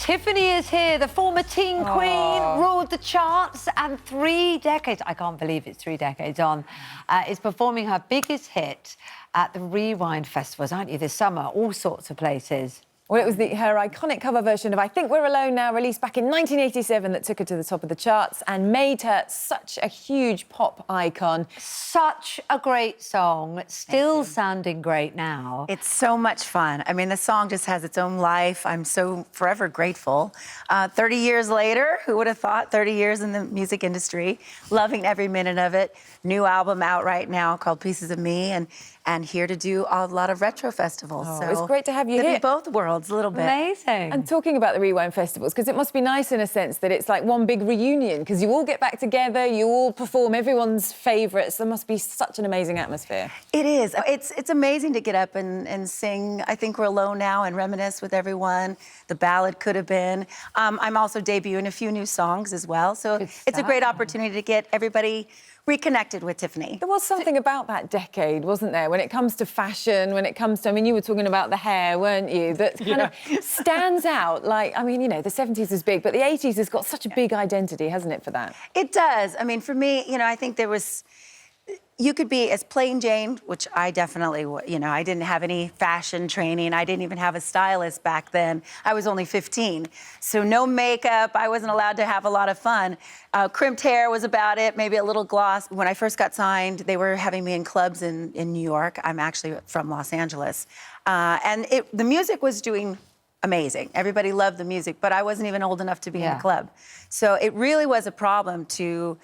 Tiffany is here, the former teen queen, ruled the charts, and 3 decades, I can't believe it's 3 decades on, is performing her biggest hit at the Rewind festivals, aren't you, this summer, all sorts of places. Well, it was her iconic cover version of I Think We're Alone Now, released back in 1987, that took her to the top of the charts and made her such a huge pop icon. Such a great song, still sounding great now. It's so much fun. I mean, the song just has its own life. I'm so forever grateful. 30 years later, who would have thought, 30 years in the music industry, loving every minute of it. New album out right now called Pieces of Me, and here to do a lot of retro festivals. So it's great to have you here. Both worlds a little bit. Amazing. And talking about the Rewind festivals, because it must be nice in a sense that it's like one big reunion, because you all get back together, you all perform everyone's favourites. There must be such an amazing atmosphere. It is. It's amazing to get up and sing I Think We're Alone Now and reminisce with everyone. The ballad Could Have Been. I'm also debuting a few new songs as well. So it's a great opportunity to get everybody reconnected with Tiffany. There was something about that decade, wasn't there, when it comes to fashion, when it comes to, I mean, you were talking about the hair, weren't you, that kind of stands out. Like, I mean, you know, the 70s is big, but the 80s has got such a big identity, hasn't it, for that? It does. I mean, for me, you know, I think there was... You could be as plain Jane, which I definitely, you know, I didn't have any fashion training. I didn't even have a stylist back then. I was only 15. So no makeup. I wasn't allowed to have a lot of fun. Crimped hair was about it, maybe a little gloss. When I first got signed, they were having me in clubs in New York. I'm actually from Los Angeles. And the music was doing amazing. Everybody loved the music, but I wasn't even old enough to be in a club. So it really was a problem to,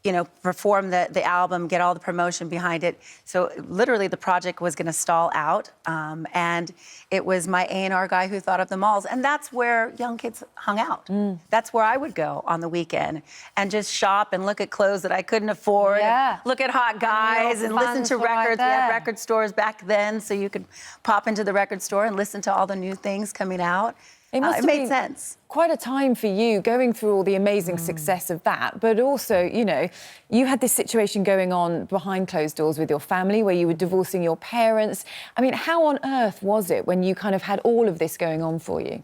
you know, perform the album, get all the promotion behind it. So literally the project was gonna stall out. And it was my A&R guy who thought of the malls. And that's where young kids hung out. That's where I would go on the weekend and just shop and look at clothes that I couldn't afford. Look at hot guys and listen to records. We had record stores back then, so you could pop into the record store and listen to all the new things coming out. It made sense. Quite a time for you going through all the amazing success of that, but also, you know, you had this situation going on behind closed doors with your family where you were divorcing your parents. I mean, how on earth was it when you kind of had all of this going on for you?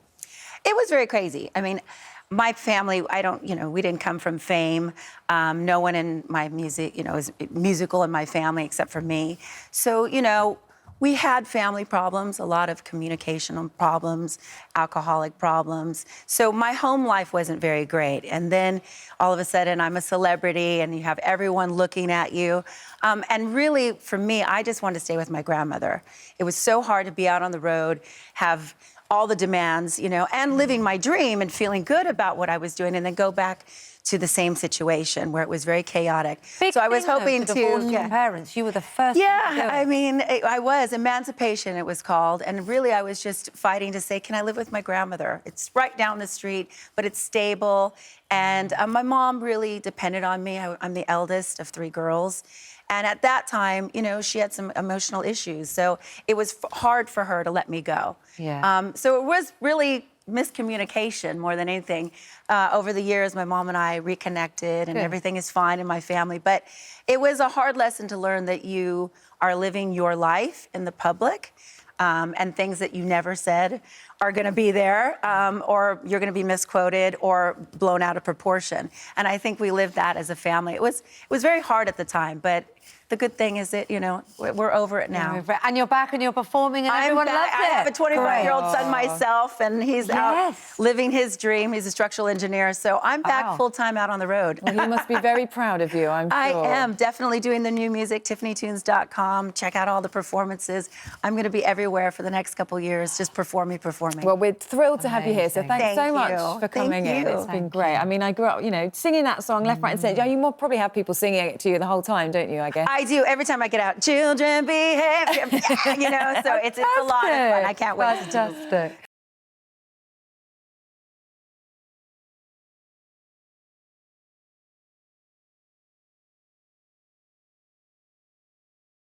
It was very crazy. I mean, my family, you know, we didn't come from fame. No one in my music, you know, is musical in my family except for me. So, you know, we had family problems, a lot of communication problems, alcoholic problems. So my home life wasn't very great. And then all of a sudden I'm a celebrity and you have everyone looking at you. And really, for me, I just wanted to stay with my grandmother. It was so hard to be out on the road, have all the demands, you know, and living my dream and feeling good about what I was doing, and then go back to the same situation where it was very chaotic. Big so I was hoping to divorce from parents. You were the first. Yeah, I mean, I was emancipation. It was called, and really, I was just fighting to say, can I live with my grandmother? It's right down the street, but it's stable. And my mom really depended on me. I'm the eldest of 3 girls. And at that time, you know, she had some emotional issues. So it was hard for her to let me go. So it was really miscommunication more than anything. Over the years, my mom and I reconnected, and everything is fine in my family. But it was a hard lesson to learn that you are living your life in the public, and things that you never said are going to be there, or you're going to be misquoted or blown out of proportion. And I think we lived that as a family. It was very hard at the time, but the good thing is that, you know, we're over it now. And you're back and you're performing and everyone loves it. I have a 25-year-old son myself, and he's out living his dream. He's a structural engineer, so I'm back full-time out on the road. Well, he must be very proud of you, I'm sure. I am definitely doing the new music, tiffanytunes.com. Check out all the performances. I'm going to be everywhere for the next couple years, just performing. Well, we're thrilled to have you here, so thanks so much for coming in. It's been great. I mean, I grew up, you know, singing that song left, right and centre. You probably have people singing it to you the whole time, don't you, I guess? I do. Every time I get out, children behave, you know, so it's a lot of fun. I can't wait. Fantastic.